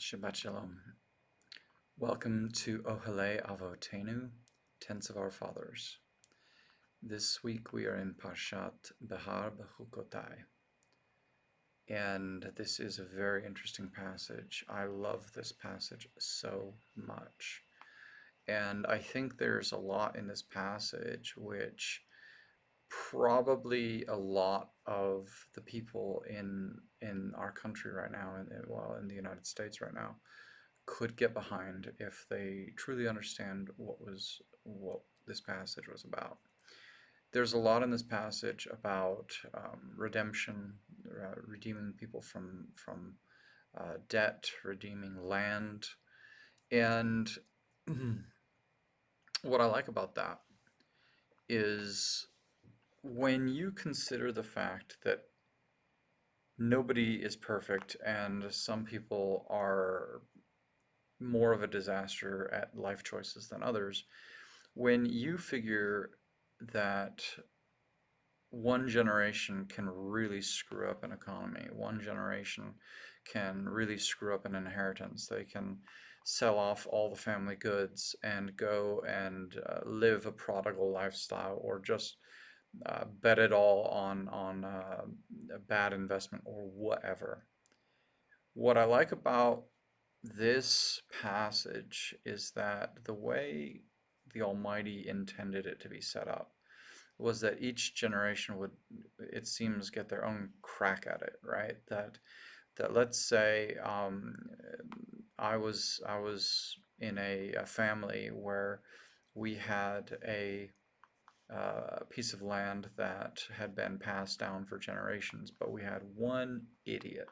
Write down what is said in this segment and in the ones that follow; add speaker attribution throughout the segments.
Speaker 1: Shabbat Shalom. Welcome to Ohele Avotenu, Tents of Our Fathers. This week we are in Parshat Behar Bekhukotai. And this is a very interesting passage. I love this passage so much. And I think there's a lot in this passage which probably a lot of the people in our country right now, in the United States right now, could get behind if they truly understand what this passage was about. There's a lot in this passage about redemption, redeeming people from debt, redeeming land, and what I like about that is when you consider the fact that nobody is perfect and some people are more of a disaster at life choices than others, when you figure that one generation can really screw up an economy, one generation can really screw up an inheritance, they can sell off all the family goods and go and live a prodigal lifestyle, or just bet it all on a bad investment or whatever. What I like about this passage is that the way the Almighty intended it to be set up was that each generation would, it seems, get their own crack at it, right? That let's say I was in a family where we had a piece of land that had been passed down for generations, but we had one idiot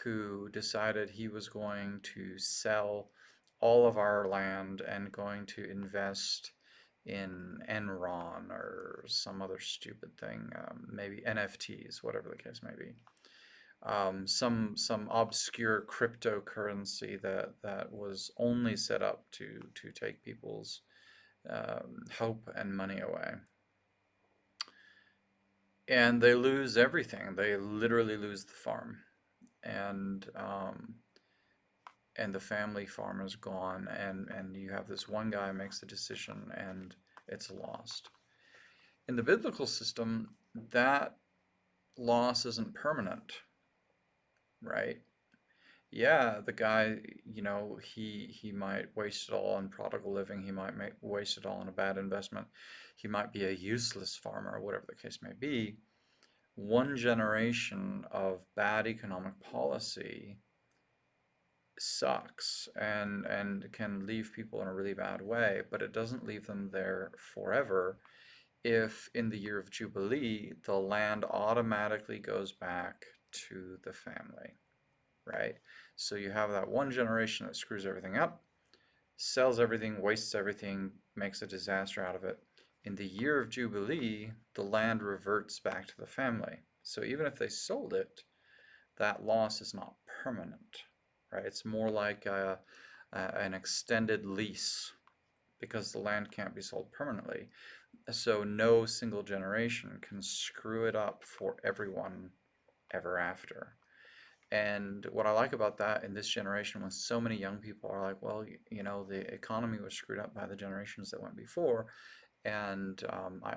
Speaker 1: who decided he was going to sell all of our land and going to invest in Enron or some other stupid thing, maybe NFTs, whatever the case may be. Some obscure cryptocurrency that was only set up to take people's hope and money away. And they lose everything. They literally lose the farm. And the family farm is gone, and you have this one guy makes the decision and it's lost. In the biblical system, that loss isn't permanent, right? Yeah, the guy, he might waste it all on prodigal living, he might waste it all on a bad investment, he might be a useless farmer, whatever the case may be. One generation of bad economic policy sucks and can leave people in a really bad way, but it doesn't leave them there forever. If in the year of Jubilee, the land automatically goes back to the family, right? So you have that one generation that screws everything up, sells everything, wastes everything, makes a disaster out of it. In the year of Jubilee, the land reverts back to the family. So even if they sold it, that loss is not permanent, right? It's more like an extended lease, because the land can't be sold permanently. So no single generation can screw it up for everyone ever after. And what I like about that in this generation, when so many young people are like, well, the economy was screwed up by the generations that went before, and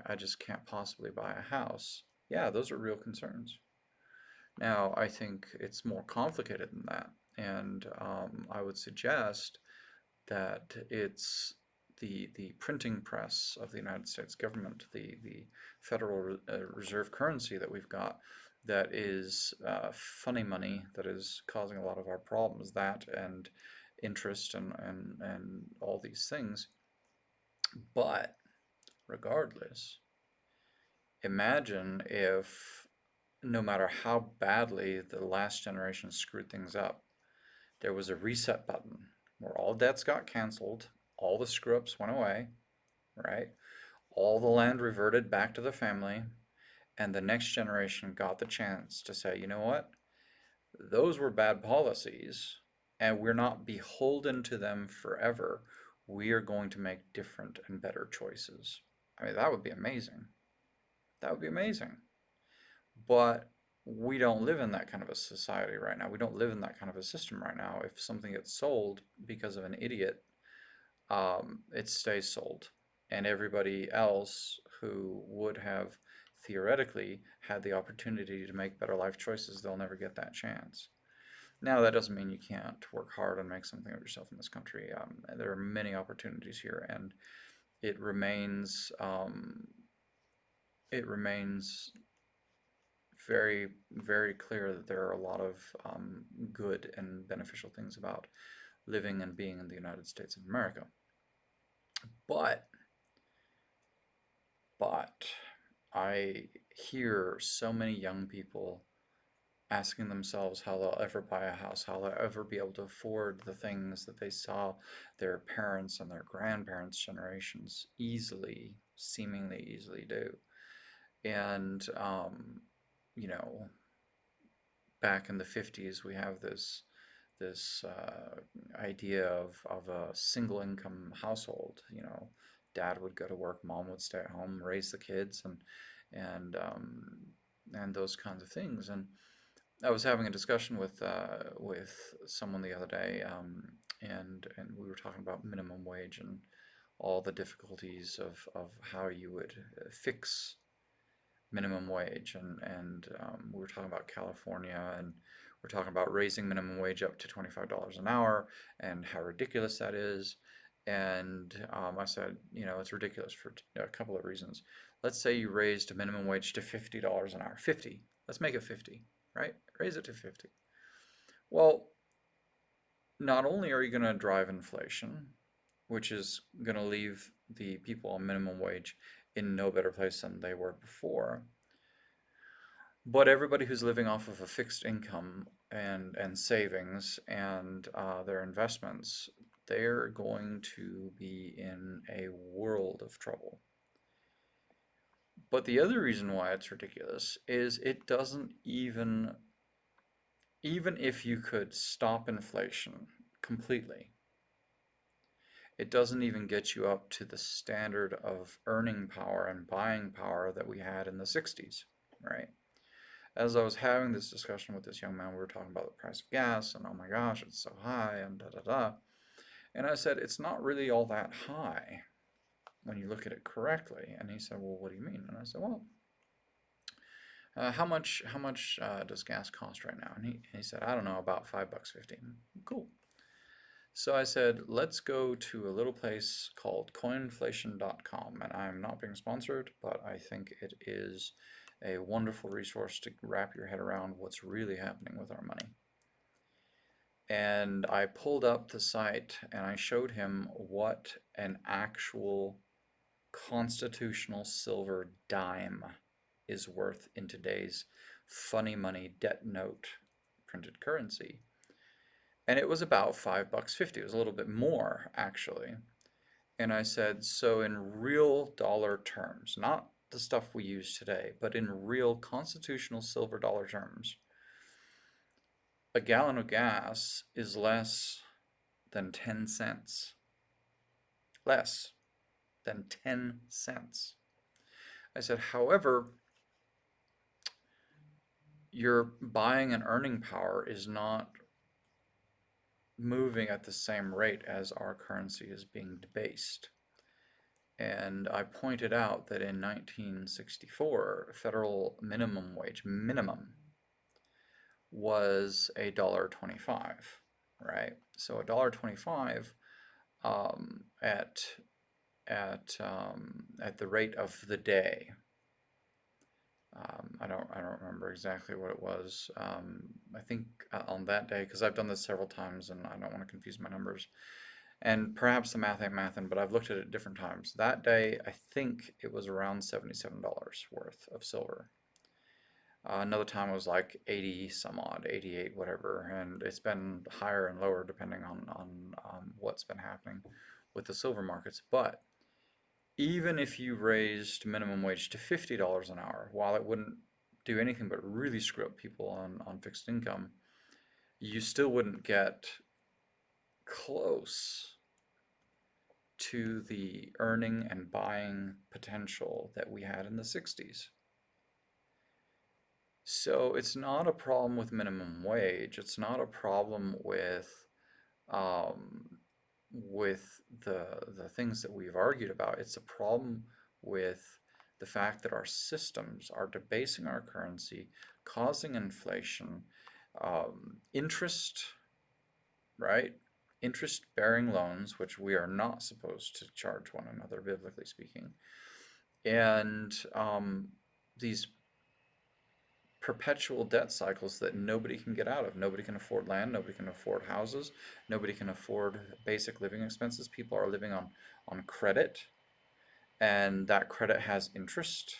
Speaker 1: I just can't possibly buy a house. Yeah, those are real concerns. Now, I think it's more complicated than that, and I would suggest that it's the printing press of the United States government, the Federal Reserve currency that we've got, that is funny money that is causing a lot of our problems, that and interest and all these things. But regardless, imagine if no matter how badly the last generation screwed things up, there was a reset button where all debts got canceled, all the screw ups went away, right? All the land reverted back to the family, and the next generation got the chance to say, you know what? Those were bad policies, and we're not beholden to them forever. We are going to make different and better choices. I mean, that would be amazing. That would be amazing. But We don't live in that kind of a society right now. We don't live in that kind of a system right now. If something gets sold because of an idiot, it stays sold. And everybody else who would have theoretically had the opportunity to make better life choices, they'll never get that chance. Now, that doesn't mean you can't work hard and make something of yourself in this country. There are many opportunities here, and it remains it remains very, very clear that there are a lot of good and beneficial things about living and being in the United States of America. But, but, I hear so many young people asking themselves how they'll ever buy a house, how they'll ever be able to afford the things that they saw their parents and their grandparents' generations easily, seemingly easily do. And, you know, back in the 50s, we have this idea of a single income household. Dad would go to work, mom would stay at home, raise the kids, and and those kinds of things. And I was having a discussion with someone the other day, and we were talking about minimum wage and all the difficulties of how you would fix minimum wage, and we were talking about California, and we're talking about raising minimum wage up to $25 an hour and how ridiculous that is. And I said, it's ridiculous for a couple of reasons. Let's say you raised minimum wage to $50 an hour. 50. Let's make it 50, right? Raise it to 50. Well, not only are you going to drive inflation, which is going to leave the people on minimum wage in no better place than they were before, but everybody who's living off of a fixed income and savings and their investments, they're going to be in a world of trouble. But the other reason why it's ridiculous is it doesn't even if you could stop inflation completely, it doesn't even get you up to the standard of earning power and buying power that we had in the 60s, right? As I was having this discussion with this young man, we were talking about the price of gas, and oh my gosh, it's so high, and da da da. And I said, it's not really all that high when you look at it correctly. And he said, well, what do you mean? And I said, well, how much does gas cost right now? And he said, I don't know, about $5.50. Cool. So I said, let's go to a little place called coinflation.com. And I'm not being sponsored, but I think it is a wonderful resource to wrap your head around what's really happening with our money. And I pulled up the site and I showed him what an actual constitutional silver dime is worth in today's funny money debt note printed currency. And it was about $5.50. It was a little bit more, actually. And I said, so in real dollar terms, not the stuff we use today, but in real constitutional silver dollar terms, a gallon of gas is less than 10 cents. Less than 10 cents. I said, however, your buying and earning power is not moving at the same rate as our currency is being debased. And I pointed out that in 1964, federal minimum wage, minimum, was $1.25, right? So $1.25 at the rate of the day. I don't remember exactly what it was. I think on that day, because I've done this several times and I don't want to confuse my numbers. And perhaps the math ain't mathin', but I've looked at it different times. That day, I think it was around $77 worth of silver. Another time was like 80 some odd, 88, whatever, and it's been higher and lower depending on what's been happening with the silver markets. But even if you raised minimum wage to $50 an hour, while it wouldn't do anything but really screw up people on fixed income, you still wouldn't get close to the earning and buying potential that we had in the 60s. So it's not a problem with minimum wage. It's not a problem um, with the things that we've argued about. It's a problem with the fact that our systems are debasing our currency, causing inflation, interest, right? Interest-bearing loans, which we are not supposed to charge one another, biblically speaking, and these perpetual debt cycles that nobody can get out of. Nobody can afford land, nobody can afford houses, nobody can afford basic living expenses. People are living on credit, and that credit has interest,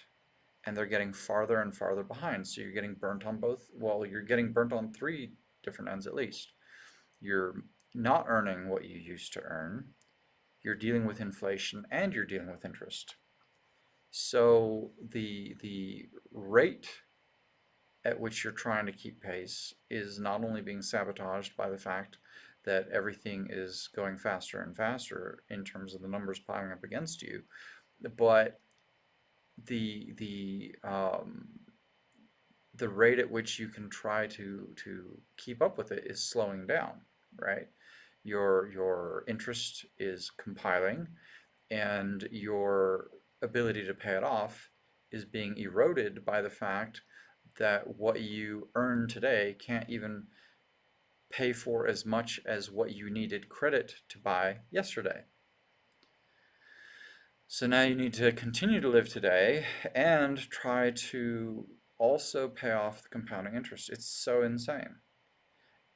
Speaker 1: and they're getting farther and farther behind. So you're getting burnt on both, well, you're getting burnt on three different ends at least. You're not earning what you used to earn, you're dealing with inflation, and you're dealing with interest. So the rate at which you're trying to keep pace is not only being sabotaged by the fact that everything is going faster and faster in terms of the numbers piling up against you, but the the rate at which you can try to keep up with it is slowing down, right? Your interest is compiling, and your ability to pay it off is being eroded by the fact that what you earn today can't even pay for as much as what you needed credit to buy yesterday. So now you need to continue to live today and try to also pay off the compounding interest. It's so insane.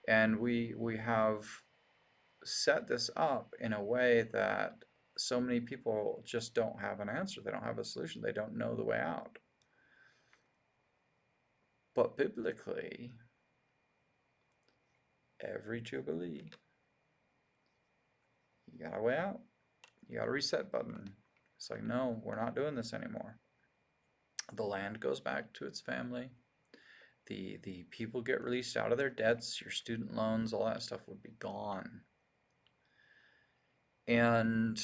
Speaker 1: And we have set this up in a way that so many people just don't have an answer. They don't have a solution. They don't know the way out. But biblically, every Jubilee, you got a way out. You got a reset button. It's like, no, we're not doing this anymore. The land goes back to its family. The people get released out of their debts. Your student loans, all that stuff would be gone. And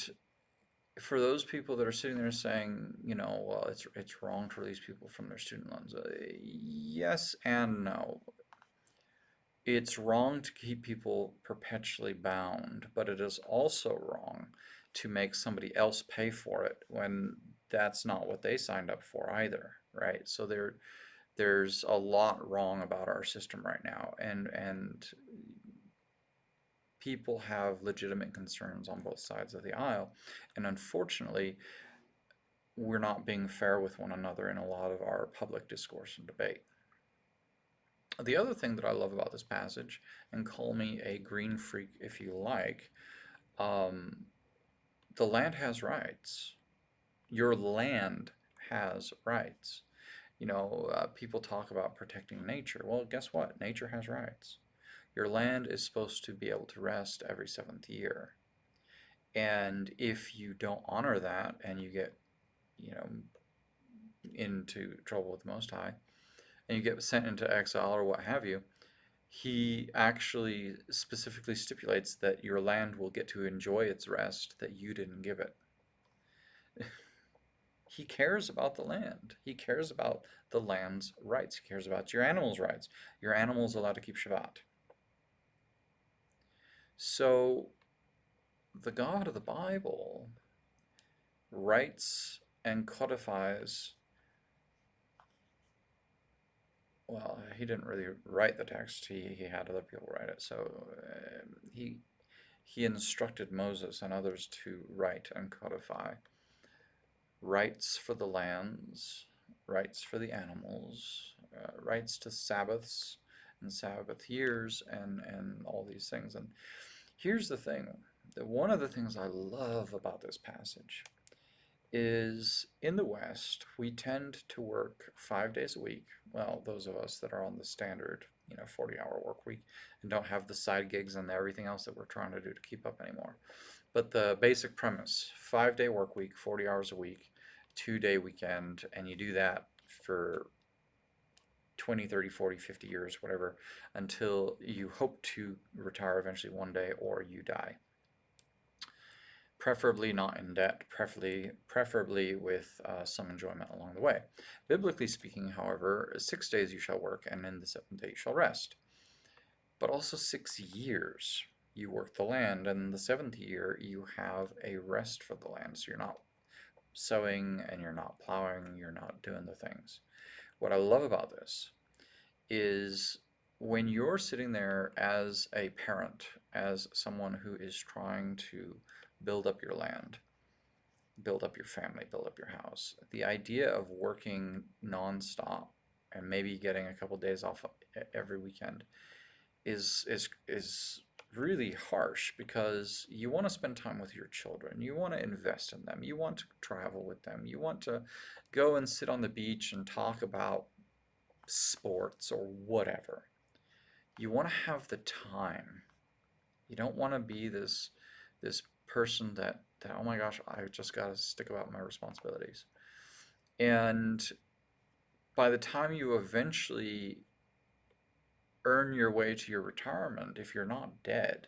Speaker 1: for those people that are sitting there saying, well, it's wrong to release people from their student loans. Yes and no. It's wrong to keep people perpetually bound, but it is also wrong to make somebody else pay for it when that's not what they signed up for either, right? So there's a lot wrong about our system right now, and people have legitimate concerns on both sides of the aisle, and unfortunately, we're not being fair with one another in a lot of our public discourse and debate. The other thing that I love about this passage, and call me a green freak if you like, the land has rights. Your land has rights. People talk about protecting nature. Well, guess what? Nature has rights. Your land is supposed to be able to rest every seventh year. And if you don't honor that and you get, into trouble with the Most High, and you get sent into exile or what have you, he actually specifically stipulates that your land will get to enjoy its rest that you didn't give it. He cares about the land. He cares about the land's rights. He cares about your animal's rights. Your animal's allowed to keep Shabbat. So the God of the Bible writes and codifies. Well, he didn't really write the text. He had other people write it. So he instructed Moses and others to write and codify rights for the lands, rights for the animals, rights to Sabbaths and Sabbath years, and all these things. And here's the thing, that one of the things I love about this passage is in the West, we tend to work 5 days a week. Well, those of us that are on the standard, 40-hour work week and don't have the side gigs and everything else that we're trying to do to keep up anymore. But the basic premise, 5-day work week, 40 hours a week, 2-day weekend, and you do that for 20, 30, 40, 50 years, whatever, until you hope to retire eventually one day or you die. preferably not in debt, preferably with some enjoyment along the way. Biblically speaking, however, 6 days you shall work, and in the seventh day you shall rest. But also 6 years you work the land, and in the seventh year you have a rest for the land. So you're not sowing and you're not plowing, you're not doing the things. What I love about this is when you're sitting there as a parent, as someone who is trying to build up your land, build up your family, build up your house, the idea of working nonstop and maybe getting a couple days off every weekend is really harsh, because you want to spend time with your children. You want to invest in them. You want to travel with them. You want to go and sit on the beach and talk about sports or whatever. You want to have the time. You don't want to be this person that oh my gosh, I just got to stick about my responsibilities. And by the time you eventually earn your way to your retirement, if you're not dead,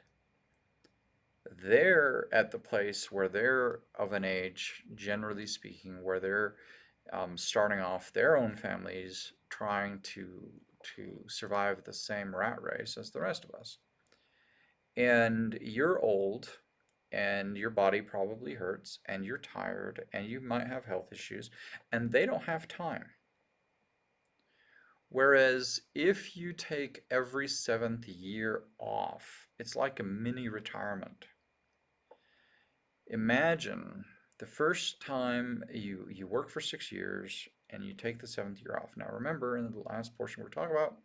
Speaker 1: they're at the place where they're of an age, generally speaking, where they're starting off their own families, trying to survive the same rat race as the rest of us. And you're old, and your body probably hurts, and you're tired, and you might have health issues, and they don't have time. Whereas if you take every seventh year off, it's like a mini retirement. Imagine the first time you work for 6 years and you take the seventh year off. Now remember, in the last portion we're talking about,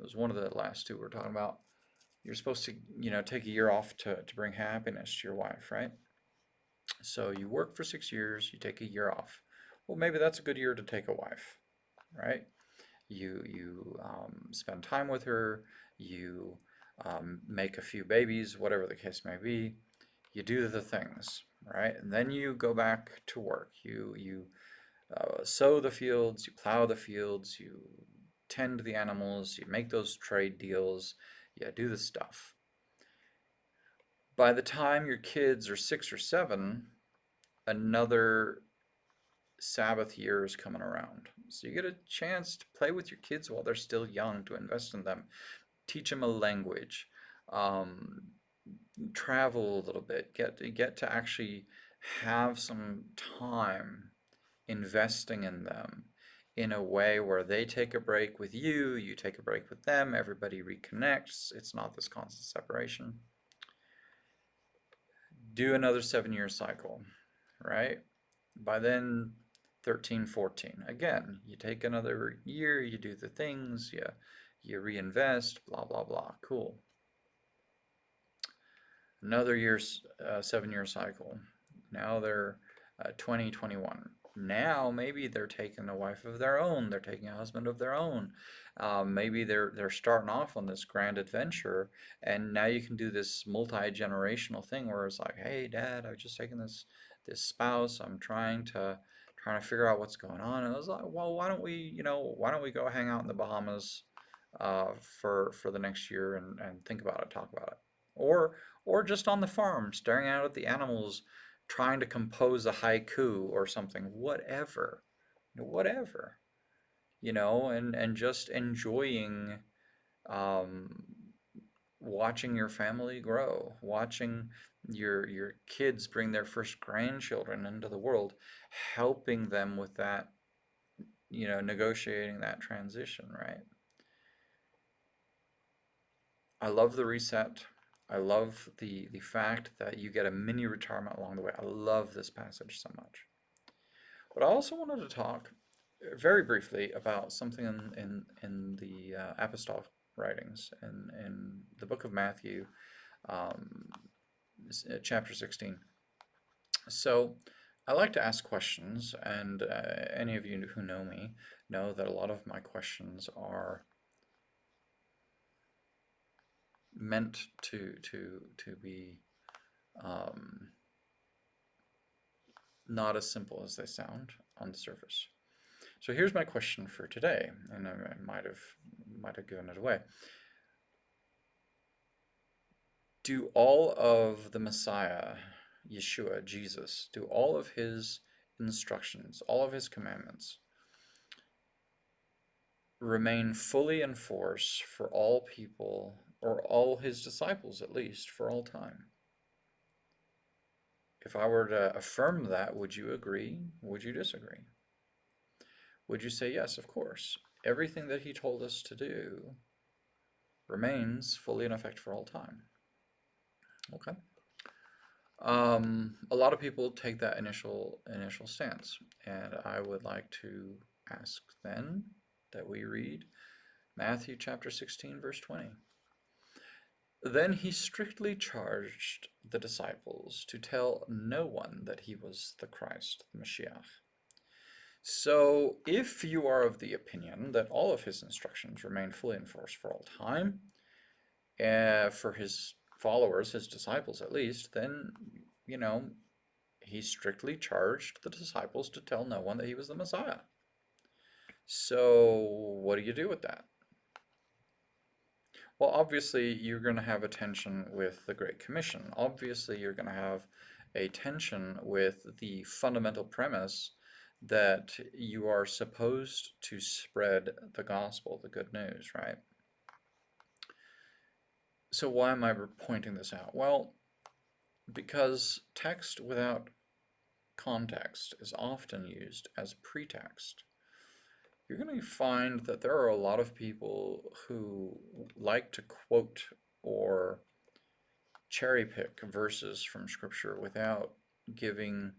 Speaker 1: it was one of the last two we're talking about, you're supposed to, take a year off to bring happiness to your wife, right? So you work for 6 years, you take a year off. Well, maybe that's a good year to take a wife, right? You spend time with her, you make a few babies, whatever the case may be. You do the things, right? And then you go back to work. You sow the fields, you plow the fields, you tend the animals, you make those trade deals, you do the stuff. By the time your kids are 6 or 7, another Sabbath year is coming around. So you get a chance to play with your kids while they're still young, to invest in them, teach them a language, um, travel a little bit, get to actually have some time investing in them in a way where they take a break with you, you take a break with them, everybody reconnects. It's not this constant separation. Do another 7 year cycle, right? By then, 13, 14. Again, you take another year, you do the things, you reinvest, blah, blah, blah. Cool. Another year's 7 year cycle. Now they're 20, 21. Now maybe they're taking a wife of their own, they're taking a husband of their own. Maybe they're starting off on this grand adventure, and now you can do this multi-generational thing where it's like, hey dad, I've just taken this spouse, I'm trying to figure out what's going on. And I was like, well, why don't we go hang out in the Bahamas for the next year and think about it, talk about it. Or just on the farm, staring out at the animals, trying to compose a haiku or something, whatever, and just enjoying um, watching your family grow, watching your kids bring their first grandchildren into the world, helping them with that, negotiating that transition, right? I love the reset. I love the fact that you get a mini retirement along the way. I love this passage so much. But I also wanted to talk very briefly about something in the apostolic writings in the book of Matthew, um, chapter 16. So I like to ask questions, and any of you who know me know that a lot of my questions are meant to be not as simple as they sound on the surface. So here's my question for today, and I might have given it away. Do all of the Messiah, Yeshua, Jesus, do all of his instructions, all of his commandments, remain fully in force for all people, or all his disciples at least, for all time? If I were to affirm that, would you agree? Would you disagree? Would you say, yes, of course, everything that he told us to do remains fully in effect for all time? Okay. A lot of people take that initial stance, and I would like to ask then that we read Matthew chapter 16, verse 20. Then he strictly charged the disciples to tell no one that he was the Christ, the Mashiach. So, if you are of the opinion that all of his instructions remain fully in force for all time, for his followers, his disciples at least, then, he strictly charged the disciples to tell no one that he was the Messiah. So, what do you do with that? Well, obviously, you're going to have a tension with the Great Commission. Obviously, you're going to have a tension with the fundamental premise that you are supposed to spread the gospel, the good news, right? So why am I pointing this out? Well, because text without context is often used as pretext. You're going to find that there are a lot of people who like to quote or cherry pick verses from Scripture without giving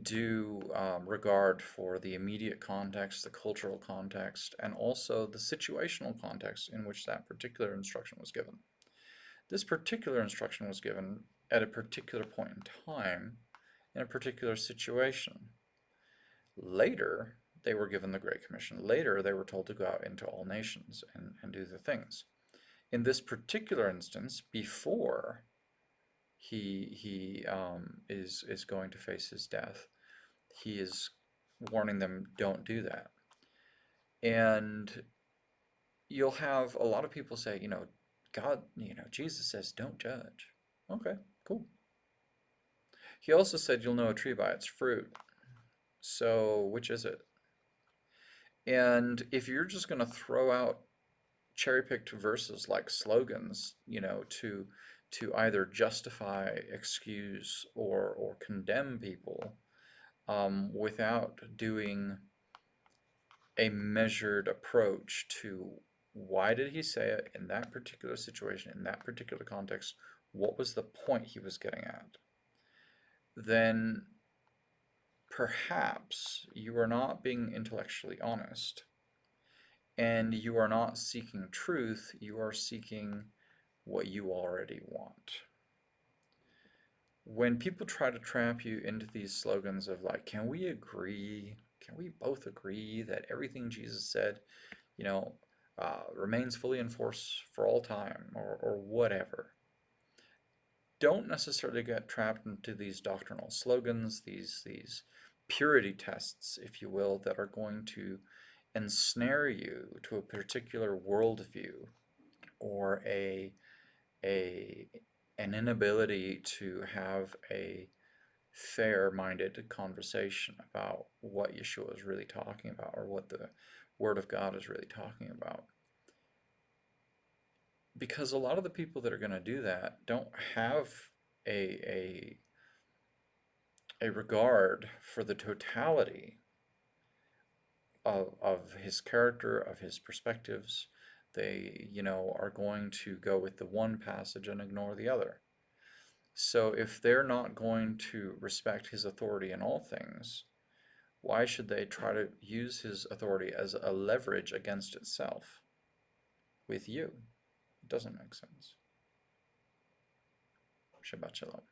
Speaker 1: due regard for the immediate context, the cultural context, and also the situational context in which that particular instruction was given. This particular instruction was given at a particular point in time in a particular situation. Later, they were given the Great Commission. Later, they were told to go out into all nations and do the things. In this particular instance, before he is going to face his death, he is warning them, don't do that. And you'll have a lot of people say, God, Jesus says, don't judge. Okay, cool. He also said, you'll know a tree by its fruit. So, which is it? And if you're just going to throw out cherry-picked verses like slogans, to either justify, excuse, or condemn people, without doing a measured approach to why did he say it in that particular situation, in that particular context, what was the point he was getting at, then perhaps you are not being intellectually honest, and you are not seeking truth, you are seeking what you already want. When people try to trap you into these slogans of like, can we both agree that everything Jesus said, remains fully in force for all time, or whatever. Don't necessarily get trapped into these doctrinal slogans, these purity tests, if you will, that are going to ensnare you to a particular worldview, or an inability to have a fair-minded conversation about what Yeshua is really talking about, or what the Word of God is really talking about. Because a lot of the people that are going to do that don't have a regard for the totality of his character, of his perspectives. They, are going to go with the one passage and ignore the other. So if they're not going to respect his authority in all things, why should they try to use his authority as a leverage against itself with you? It doesn't make sense. Shabbat Shalom.